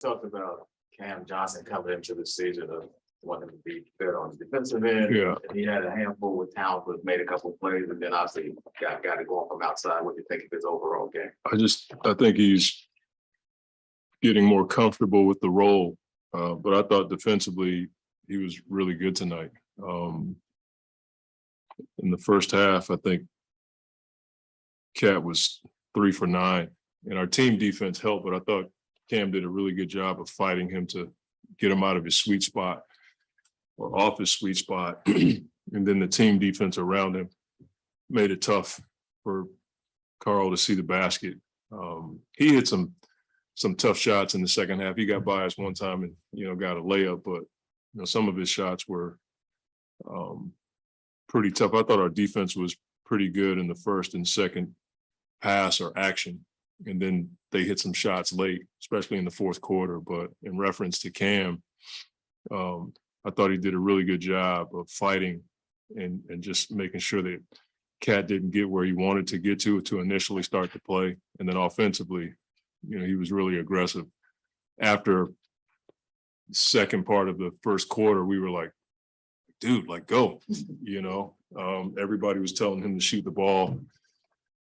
Talked about Cam Johnson coming into the season of wanting to be better on the defensive end. Yeah. And he had a handful with talent, but made a couple of plays, and then obviously got it going from outside. What do you think of his overall game? I think he's getting more comfortable with the role. But I thought defensively he was really good tonight. In the first half, I think Cat was 3 for 9, and our team defense helped, but I thought Cam did a really good job of fighting him to get him out of his sweet spot or off his sweet spot. And then the team defense around him made it tough for Carl to see the basket. He hit some tough shots in the second half. He got by us one time and, got a layup, but, some of his shots were pretty tough. I thought our defense was pretty good in the first and second pass or action. And then they hit some shots late, especially in the fourth quarter. But in reference to Cam, I thought he did a really good job of fighting and just making sure that Cat didn't get where he wanted to get to initially start the play. And then offensively, he was really aggressive. After the second part of the first quarter, we were like, dude, go, everybody was telling him to shoot the ball.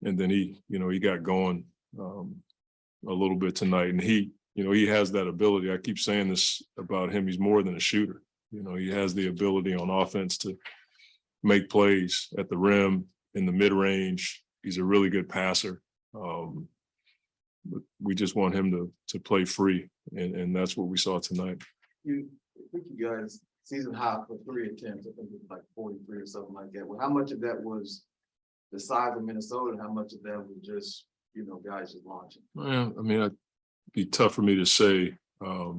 And then he got going a little bit tonight. And he has that ability. I keep saying this about him. He's more than a shooter. He has the ability on offense to make plays at the rim, in the mid-range. He's a really good passer. But we just want him to play free. And that's what we saw tonight. I think you guys season high for 3 attempts. I think it was like 43 or something like that. Well, how much of that was the size of Minnesota, and how much of that was just, guys just launching? Well, it'd be tough for me to say. But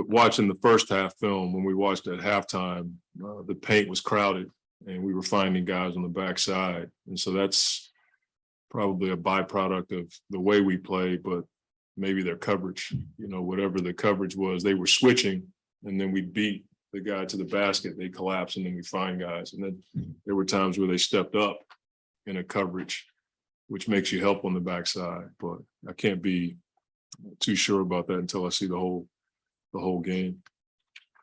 watching the first half film, when we watched at halftime, the paint was crowded and we were finding guys on the backside. And so that's probably a byproduct of the way we play, but maybe their coverage, whatever the coverage was, they were switching, and then we beat the guy to the basket, they collapse, and then we find guys. And then there were times where they stepped up in a coverage, which makes you help on the backside. But I can't be too sure about that until I see the whole game.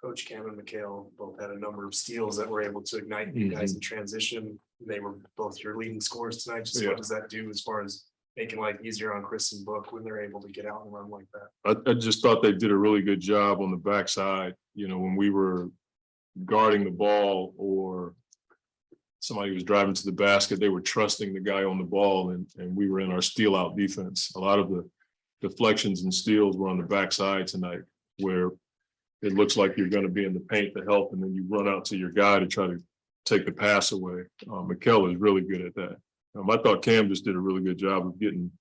Coach Cam and Mikal both had a number of steals that were able to ignite you guys in transition. They were both your leading scorers tonight. Just what does that do as far as making life easier on Chris and Book when they're able to get out and run like that? I just thought they did a really good job on the backside. When we were guarding the ball or somebody was driving to the basket, they were trusting the guy on the ball, and we were in our steal out defense. A lot of the deflections and steals were on the backside tonight, where it looks like you're going to be in the paint to help, and then you run out to your guy to try to take the pass away. Mikal is really good at that. I thought Cam just did a really good job of getting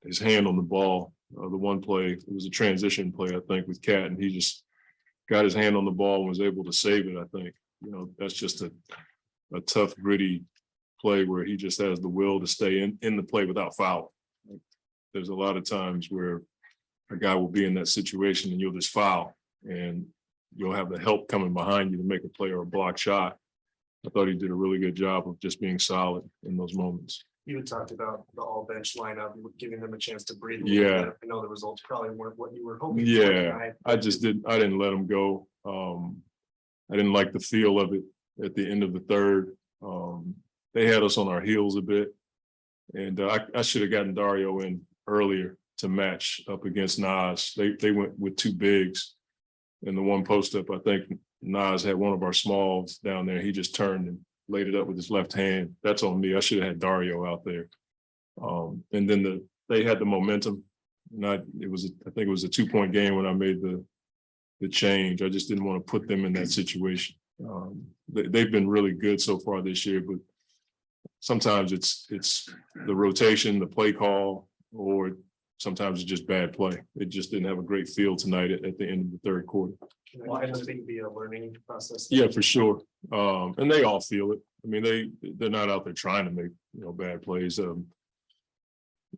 his hand on the ball. The one play, it was a transition play, I think, with Cat, and he just got his hand on the ball and was able to save it, I think. That's just a tough, gritty play where he just has the will to stay in the play without foul. There's a lot of times where a guy will be in that situation and you'll just foul, and you'll have the help coming behind you to make a play or a block shot. I thought he did a really good job of just being solid in those moments. You had talked about the all bench lineup, giving them a chance to breathe. Yeah. I know the results probably weren't what you were hoping for Yeah, tonight. I didn't let him go. I didn't like the feel of it at the end of the third. They had us on our heels a bit, and I should have gotten Dario in earlier to match up against Nas. They went with 2 bigs in the one post up. I think Nas had one of our smalls down there. He just turned and laid it up with his left hand. That's on me. I should have had Dario out there. And then they had the momentum. And I think it was a 2-point game when I made the change. I just didn't want to put them in that situation. They've been really good so far this year, but sometimes it's the rotation, the play call, or sometimes it's just bad play. It just didn't have a great feel tonight at the end of the third quarter. Can it be a learning process? Yeah, for sure. And they all feel it. They're not out there trying to make bad plays. In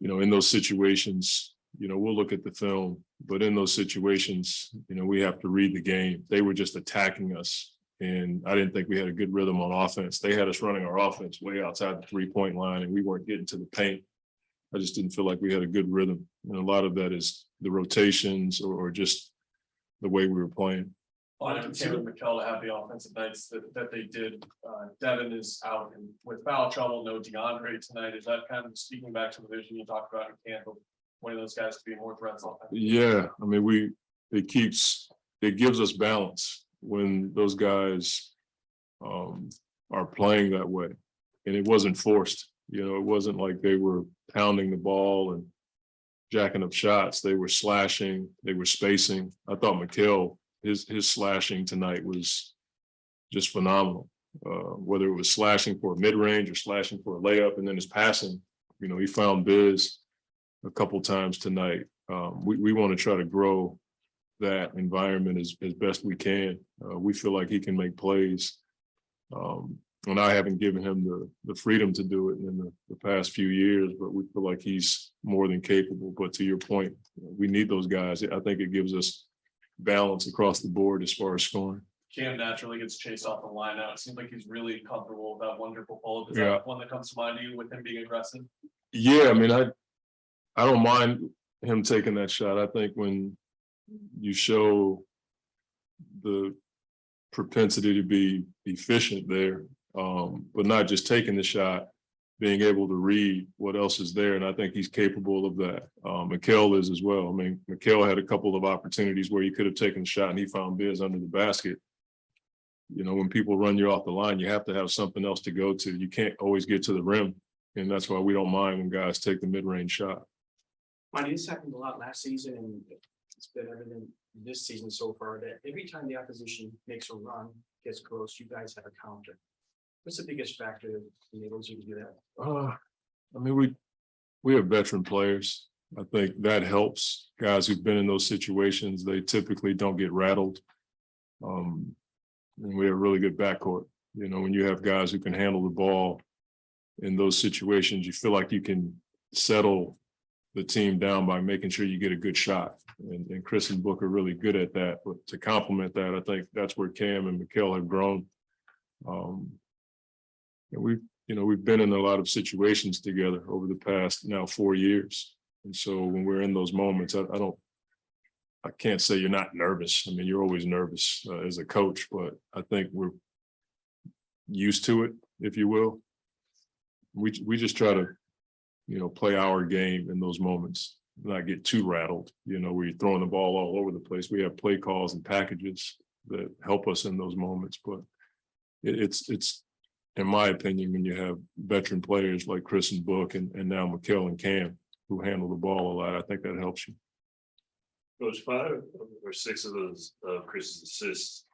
those situations, we'll look at the film, but in those situations, we have to read the game. They were just attacking us, and I didn't think we had a good rhythm on offense. They had us running our offense way outside the 3-point line, and we weren't getting to the paint. I just didn't feel like we had a good rhythm. And a lot of that is the rotations or just the way we were playing. On Cam and Mikal to have the offensive nights that they did. Devin is out and with foul trouble, no DeAndre tonight. Is that kind of speaking back to the vision you talked about in camp of one of those guys to be more threats offensively? Yeah, I mean, it gives us balance when those guys are playing that way. And it wasn't forced, you know, it wasn't like they were pounding the ball and jacking up shots. They were slashing, they were spacing. I thought Mikal, his slashing tonight was just phenomenal. Whether it was slashing for a mid-range or slashing for a layup, and then his passing, you know, he found Biz a couple times tonight. We want to try to grow that environment as best we can. We feel like he can make plays. And I haven't given him the freedom to do it in the past few years, but we feel like he's more than capable. But to your point, we need those guys. I think it gives us balance across the board as far as scoring. Cam naturally gets chased off the line now. It seems like he's really comfortable with that wonderful pull. Is Yeah. that one that comes to mind to you with him being aggressive? Yeah, I mean, I don't mind him taking that shot. I think when you show the propensity to be efficient there, but not just taking the shot, being able to read what else is there. And I think he's capable of that. Mikal is as well. I mean, Mikal had a couple of opportunities where he could have taken the shot and he found Biz under the basket. You know, when people run you off the line, you have to have something else to go to. You can't always get to the rim. And that's why we don't mind when guys take the mid-range shot. Monty, this happened a lot last season, and it's been evident this season so far that every time the opposition makes a run, gets close, you guys have a counter. What's the biggest factor that enables you to do that? I mean, we have veteran players. I think that helps. Guys who've been in those situations, they typically don't get rattled. And we have a really good backcourt. You know, when you have guys who can handle the ball in those situations, you feel like you can settle the team down by making sure you get a good shot. And Chris and Book are really good at that. But to complement that, I think that's where Cam and Mikal have grown. And we've been in a lot of situations together over the past now 4 years. And so when we're in those moments, I can't say you're not nervous. I mean, you're always nervous as a coach, but I think we're used to it, if you will. We just try to, play our game in those moments, not get too rattled. We're throwing the ball all over the place. We have play calls and packages that help us in those moments, but it's in my opinion, when you have veteran players like Chris and Book and now Mikal and Cam who handle the ball a lot, I think that helps you. Coach, 5 or 6 of those Chris's assists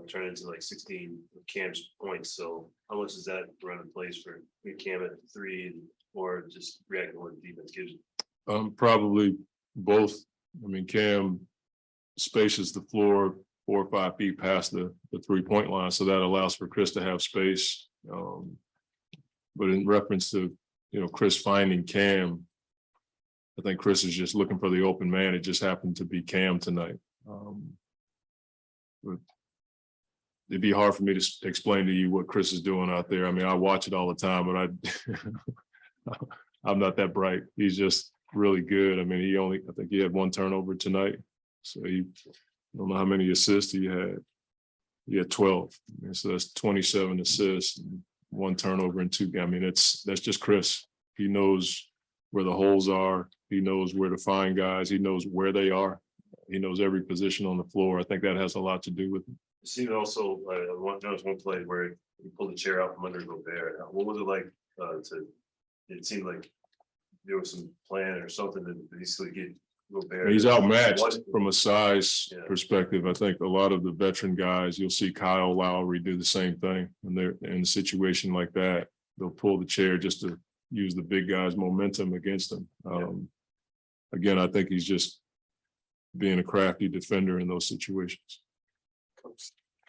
turn into like 16 of Cam's points. So how much does that run in place for Cam at 3 or just reacting to what the defense gives you? Probably both. I mean, Cam spaces the floor 4 or 5 feet past the 3-point line, so that allows for Chris to have space. But in reference to Chris finding Cam, I think Chris is just looking for the open man. It just happened to be Cam tonight. But it'd be hard for me to explain to you what Chris is doing out there. I mean, I watch it all the time, but I'm not that bright. He's just really good. I mean, I think he had 1 turnover tonight. So I don't know how many assists he had. He had 12. And so that's 27 assists, 1 turnover in 2 games. I mean, that's just Chris. He knows where the holes are. He knows where to find guys. He knows where they are. He knows every position on the floor. I think that has a lot to do with it. You see also one play where he pulled the chair out from under Gobert. What was it like it seemed like there was some plan or something to basically get Gobert. He's outmatched from a size perspective. I think a lot of the veteran guys, you'll see Kyle Lowry do the same thing. When they're in a situation like that, they'll pull the chair just to use the big guy's momentum against them. Again, I think he's just being a crafty defender in those situations.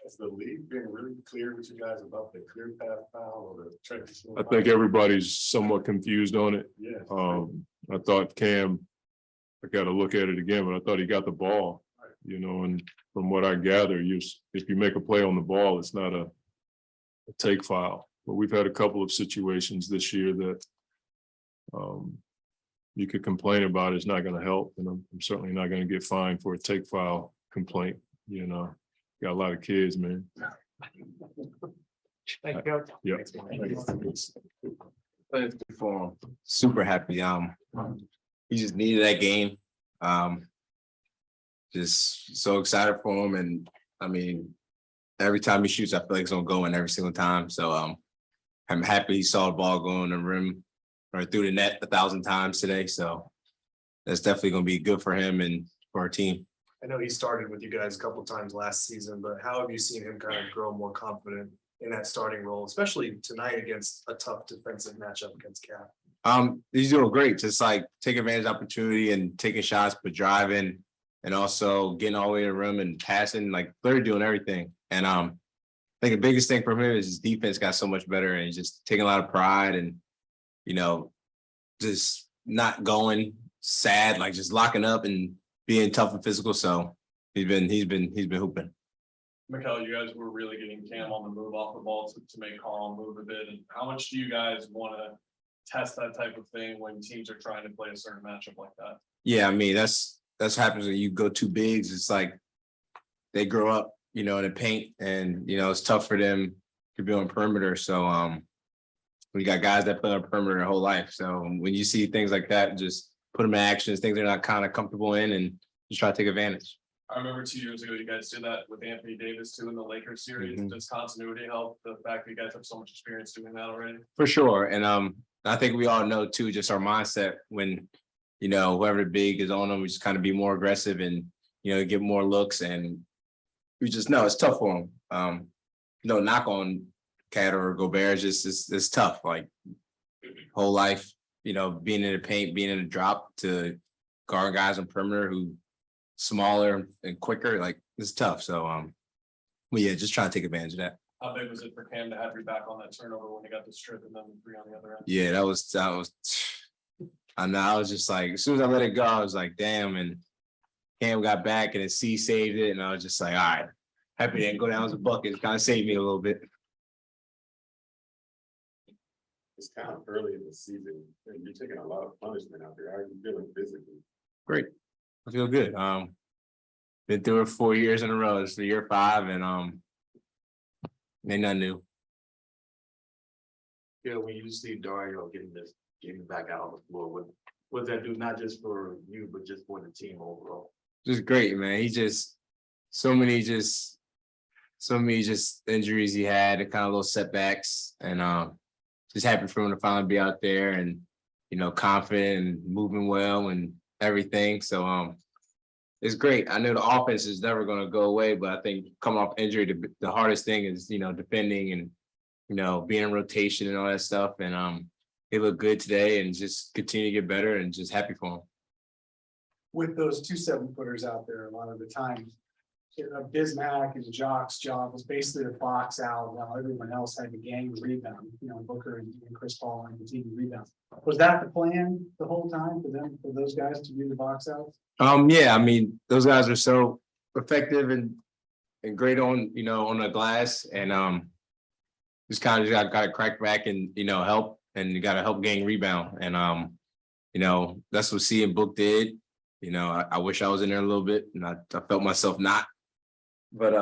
Has the league been really clear with you guys about the clear path foul or the transition? I think everybody's somewhat confused on it. Yeah. I thought Cam, I got to look at it again, but I thought he got the ball, and from what I gather, if you make a play on the ball, it's not a take foul. But we've had a couple of situations this year that you could complain about, it's not gonna help, and I'm certainly not gonna get fined for a take file complaint, you know. Got a lot of kids, man. Thank you. Yeah. For him. Super happy. He just needed that game. Just so excited for him. And I mean, every time he shoots, I feel like it's gonna go in every single time. So I'm happy he saw the ball go in the rim or through the net 1,000 times today. So that's definitely gonna be good for him and for our team. I know he started with you guys a couple times last season, but how have you seen him kind of grow more confident in that starting role, especially tonight against a tough defensive matchup against Cap? He's doing great, just like taking advantage of opportunity and taking shots, but driving and also getting all the way to the rim and passing, like literally doing everything. And I think the biggest thing for him is his defense got so much better and he's just taking a lot of pride and, you know, just not going sad, like just locking up and being tough and physical. So he's been hooping. Mikal, you guys were really getting Cam on the move off the ball to make Colin move a bit. And how much do you guys want to test that type of thing when teams are trying to play a certain matchup like that? Yeah, I mean, that's what happens when you go two bigs. It's like they grow up, you know, in the paint and, you know, it's tough for them to be on perimeter. So we got guys that play on perimeter their whole life. So when you see things like that, just put them in actions, things they're not kind of comfortable in and just try to take advantage. I remember 2 years ago, you guys did that with Anthony Davis too in the Lakers series. Mhm. Does continuity help the fact that you guys have so much experience doing that already? For sure. And I think we all know too, just our mindset when, you know, whoever the big is on them, we just kind of be more aggressive and, you know, get more looks. And we just know it's tough for them. No knock on Cat or Gobert, it's tough. Like whole life, you know, being in the paint, being in the drop to guard guys on perimeter who smaller and quicker, like it's tough. So well, yeah, just trying to take advantage of that. How big was it for Cam to have you back on that turnover when he got the strip and then the three on the other end? Yeah, that was I know, I was just like, as soon as I let it go, I was like, damn, and Cam got back and then C saved it, and I was just like, all right, happy to go down as a bucket. It kind of saved me a little bit. It's kind of early in the season, and you're taking a lot of punishment out there. How are you feeling physically? Great. I feel good. Been through it 4 years in a row. It's the year 5, and ain't nothing new. You know, when you see Dario getting back out on the floor, what does that do, not just for you, but just for the team overall? Just great, man. He just so many injuries he had, and kind of little setbacks, and just happy for him to finally be out there and, you know, confident and moving well and everything. So it's great. I know the offense is never going to go away, but I think coming off injury, the hardest thing is, you know, defending and, you know, being in rotation and all that stuff. And he looked good today and just continue to get better and just happy for him. With those 2 7-footers out there, a lot of the time, Bismack and Jock's job was basically to box out while everyone else had to gang the rebound. You know, Booker and Chris Paul and the team rebound. Was that the plan the whole time for those guys to do the box outs? Yeah, I mean, those guys are so effective and great on, you know, on the glass, and just kind of got to crack back and, you know, help, and you got to help gang rebound, and you know, that's what C and Book did. You know, I wish I was in there a little bit, and I felt myself not, but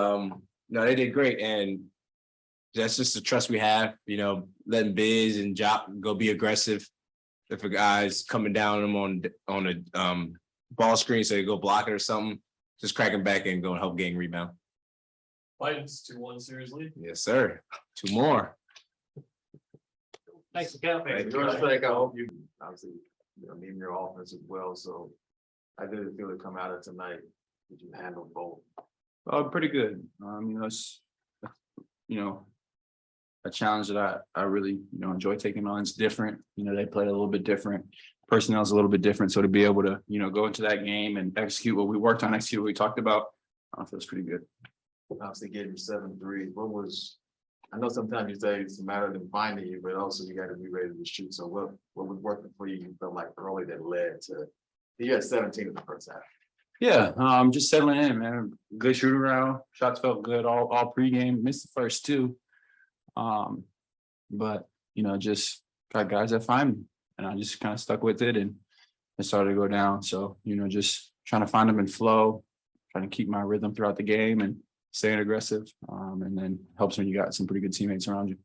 no, they did great, and that's just the trust we have. You know, letting Biz and Jock go be aggressive. If a guy's coming down on them on a ball screen, so they go block it or something, just cracking back and go and help gang rebound. Titans 2-1 series lead. Yes, sir. 2 more. Thanks, Cal. Hey, George, I hope you obviously, you know, need your offense as well. So I didn't feel it come out of tonight. Did you handle both? Pretty good. You know, it's, you know, a challenge that I really, you know, enjoy taking on. It's different. You know, they play a little bit different. Personnel is a little bit different. So to be able to, you know, go into that game and execute what we worked on, execute what we talked about, feels pretty good. Obviously getting 7 threes. I know sometimes you say it's a matter of them finding you, but also you got to be ready to shoot. So what was working for you? You felt like early that led to, you had 17 in the first half. Yeah, just settling in, man. Good shoot around. Shots felt good all pregame. Missed the first 2. But you know, just got guys that find me, and I just kind of stuck with it and it started to go down. So, just trying to find them in flow, trying to keep my rhythm throughout the game and staying aggressive. And then helps when you got some pretty good teammates around you.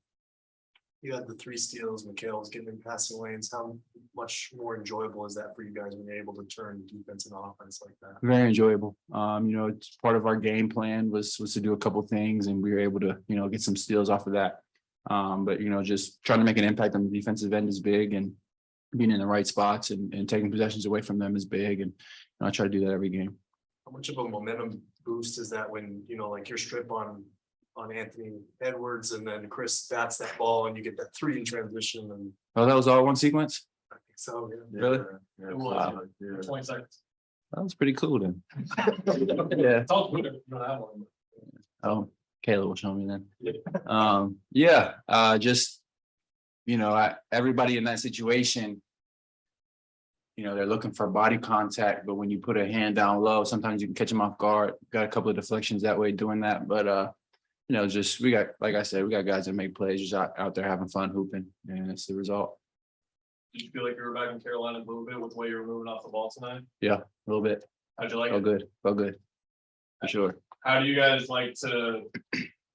You had the 3 steals, Mikal was getting in passing lanes. How much more enjoyable is that for you guys when you're able to turn defense and offense like that? Very enjoyable. It's part of our game plan was to do a couple things, and we were able to, get some steals off of that. But just trying to make an impact on the defensive end is big, and being in the right spots and taking possessions away from them is big. And I try to do that every game. How much of a momentum boost is that when, like your strip on Anthony Edwards and then Chris bats that ball and you get that 3 in transition and Oh, that was all one sequence? I think so, yeah. Really? Yeah, It was, wow, yeah. 20 seconds. That was pretty cool then. Yeah. It's all good if you don't have one. Oh, Kayla will show me then. Just, everybody in that situation, they're looking for body contact, but when you put a hand down low, sometimes you can catch them off guard. Got a couple of deflections that way doing that, but we got, like I said, we got guys that make plays just out there having fun hooping, and it's the result. Did you feel like you were back in Carolina a little bit with the way you were moving off the ball tonight? A little bit. How'd you like Felt it? good. Felt good. For sure. How do you guys like to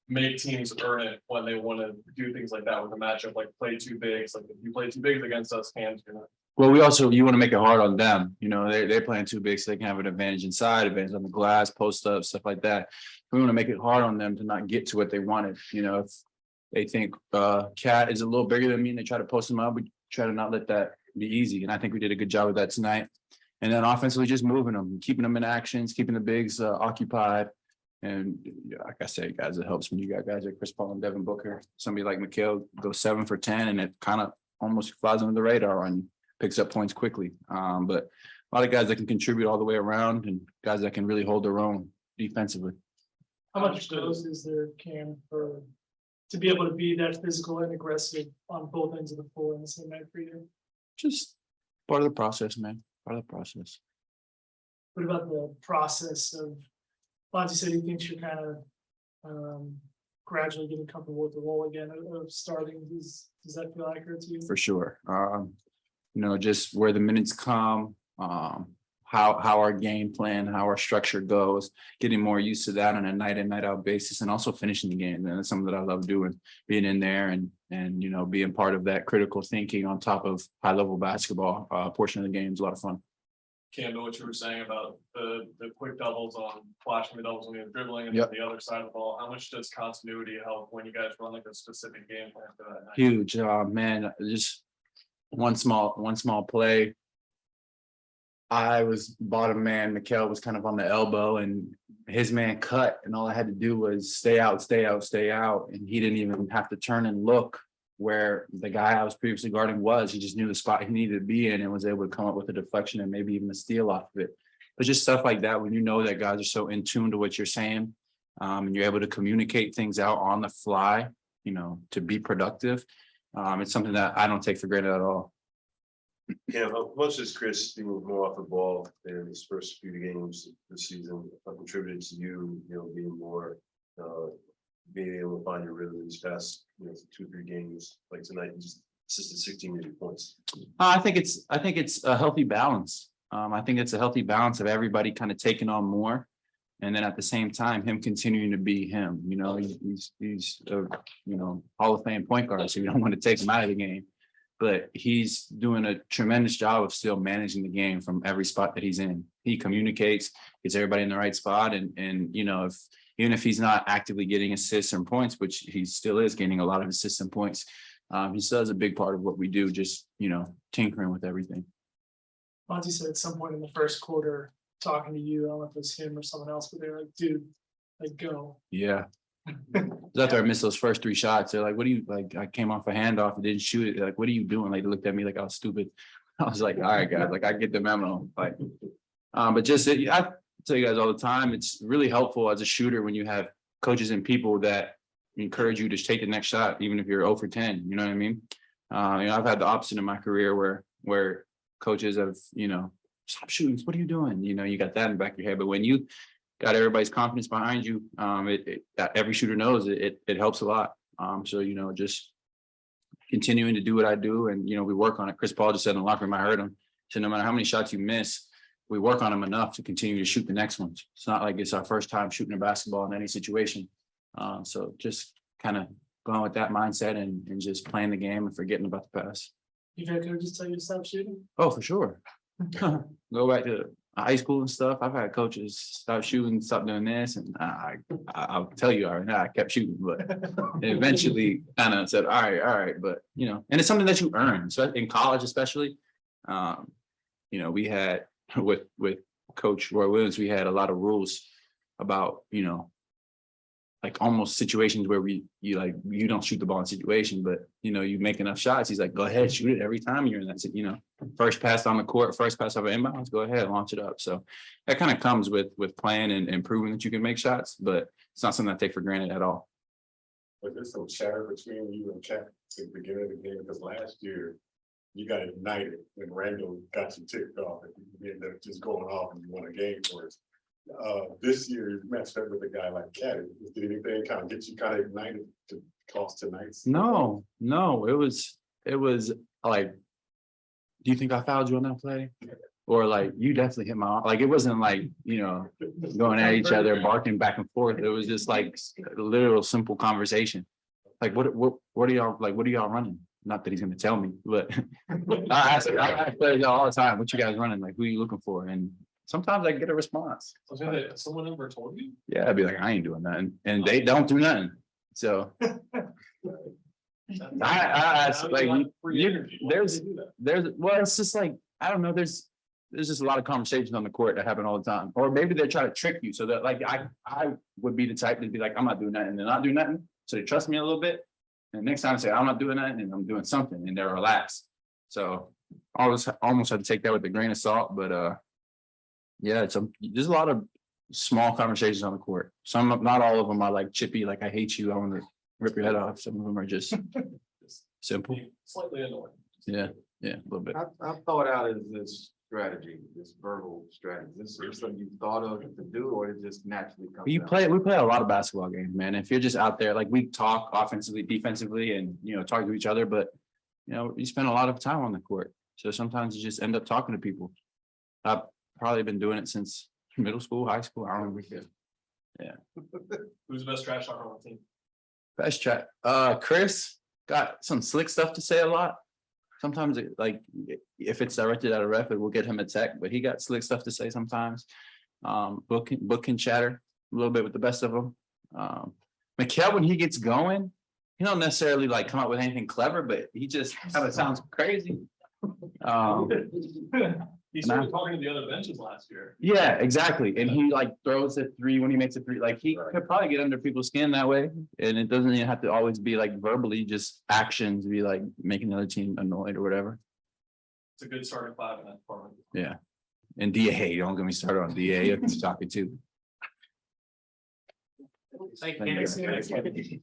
make teams earn it when they want to do things like that with a matchup, like play 2 bigs? Like if you play 2 bigs against us, Cam's gonna. Well, you want to make it hard on them. They're playing 2 big, so they can have an advantage inside, advantage on the glass, post up, stuff like that. We want to make it hard on them to not get to what they wanted. If they think Cat is a little bigger than me and they try to post him up, we try to not let that be easy. And I think we did a good job of that tonight. And then offensively, just moving them, keeping them in actions, keeping the bigs occupied. And like I said, guys, it helps when you got guys like Chris Paul and Devin Booker. Somebody like Mikal goes 7 for 10, and it kind of almost flies under the radar and picks up points quickly. But a lot of guys that can contribute all the way around, and guys that can really hold their own defensively. How much growth is there, Cam, to be able to be that physical and aggressive on both ends of the floor in the same night for you? Just part of the process, man. Part of the process. What about the process of, Monty said he thinks you're kind of gradually getting comfortable with the role again of starting. Does that feel accurate to you? For sure. Just where the minutes come, how our game plan, how our structure goes, getting more used to that on a night in, night out basis, and also finishing the game. And that's something that I love doing, being in there and being part of that critical thinking on top of high level basketball portion of the game is a lot of fun. Cam, know what you were saying about the quick doubles on flashing the doubles when you're dribbling and Yep. then the other side of the ball. How much does continuity help when you guys run like a specific game plan for that night? Huge, man. Just one small play. I was bottom man. Mikal was kind of on the elbow, and his man cut, and all I had to do was stay out, and he didn't even have to turn and look where the guy I was previously guarding was. He just knew the spot he needed to be in and was able to come up with a deflection and maybe even a steal off of it. But just stuff like that, when you know that guys are so in tune to what you're saying, and you're able to communicate things out on the fly, to be productive. It's something that I don't take for granted at all. Yeah, how much does Chris being more off the ball in his first few games this season contributed to you, being more, being able to find your rhythm these past, 2-3 games like tonight, and just assisted 16 points? I think it's a healthy balance. I think it's a healthy balance of everybody kind of taking on more, and then at the same time, him continuing to be him. He's a Hall of Fame point guard, so you don't want to take him out of the game. But he's doing a tremendous job of still managing the game from every spot that he's in. He communicates, gets everybody in the right spot, and even if he's not actively getting assists and points, which he still is getting a lot of assists and points, he still is a big part of what we do. Just tinkering with everything. Monty said at some point in the first quarter, talking to you, I don't know if it was him or someone else, but they're like, dude, like go. Yeah. After I missed those first 3 shots, they're like, what do you like? I came off a handoff and didn't shoot it. They're like, what are you doing? Like, they looked at me like I was stupid. I was like, all right, guys, like I get the memo. Like, but just I tell you guys all the time, it's really helpful as a shooter when you have coaches and people that encourage you to take the next shot, even if you're 0 for 10. You know what I mean? I've had the opposite in my career where coaches have, stop shooting. What are you doing? You got that in the back of your head. But when you got everybody's confidence behind you, every shooter knows it helps a lot. So, just continuing to do what I do, and we work on it. Chris Paul just said in the locker room, I heard him, So no matter how many shots you miss, we work on them enough to continue to shoot the next ones. It's not like it's our first time shooting a basketball in any situation. So just kind of going with that mindset and just playing the game and forgetting about the past. You've had coaches tell you to stop shooting? Oh, for sure. Go back to high school and stuff. I've had coaches stop shooting, stop doing this, and I'll tell you right now, I kept shooting, but eventually kind of said, all right, but you know, and it's something that you earn. So in college, especially, you know, we had with Coach Roy Williams, we had a lot of rules about, you know, like almost situations where you don't shoot the ball in situation, but you know, you make enough shots. He's like, go ahead, shoot it every time you're in that, you know, first pass on the court, first pass over inbounds, go ahead, launch it up. So that kind of comes with playing and proving that you can make shots, but it's not something I take for granted at all. But there's some chatter between you and Cat at the beginning of the game, because last year you got ignited when Randall got you ticked off and you ended up just going off and you won a game for us. This year you matched up with a guy like Cat. Did anything kind of get you kind of ignited to cost tonight's? No, it was like, do you think I fouled you on that play? Or like, you definitely hit my arm. Like, it wasn't like, you know, going at each other, barking back and forth. It was just like a literal simple conversation. Like, what are y'all, like, what are y'all running? Not that he's gonna tell me, but I ask players all the time, what you guys running? Like, who are you looking for? And sometimes I get a response. Someone ever told you? Yeah, I'd be like, I ain't doing nothing. And they don't do nothing. So I like, there's, well, it's just like, I don't know, there's just a lot of conversations on the court that happen all the time. Or maybe they're trying to trick you so that like, I would be the type to be like, I'm not doing nothing and they're not doing nothing. So they trust me a little bit. And next time I say, I'm not doing nothing and I'm doing something and they're relaxed. So I almost had to take that with a grain of salt, but yeah, there's a lot of small conversations on the court. Some, not all of them are like chippy, like I hate you, I want to rip your head off. Some of them are just simple. Slightly annoying. Yeah, a little bit. I thought out as this strategy, this verbal strategy. This is something you thought of to do, or it just naturally comes? We play a lot of basketball games, man. If you're just out there, like we talk offensively, defensively, and you know, talk to each other, but you know, you spend a lot of time on the court. So sometimes you just end up talking to people. I've probably been doing it since middle school, high school. I don't remember. Yeah. Who's the best trash talker on the team? Best chat. Chris got some slick stuff to say a lot. Sometimes like if it's directed at a ref, it will get him a tech, but he got slick stuff to say sometimes. Book can chatter a little bit with the best of them. Mikal, when he gets going, he don't necessarily like come up with anything clever, but he just kind of sounds crazy. He started talking to the other benches last year. Yeah, exactly. And he like throws a three when he makes a three. Like he could probably get under people's skin that way. And it doesn't even have to always be like verbally, just actions be like making the other team annoyed or whatever. It's a good starting five in that department. Yeah. And DA, don't get me started on DA. It's talking too. Thank you.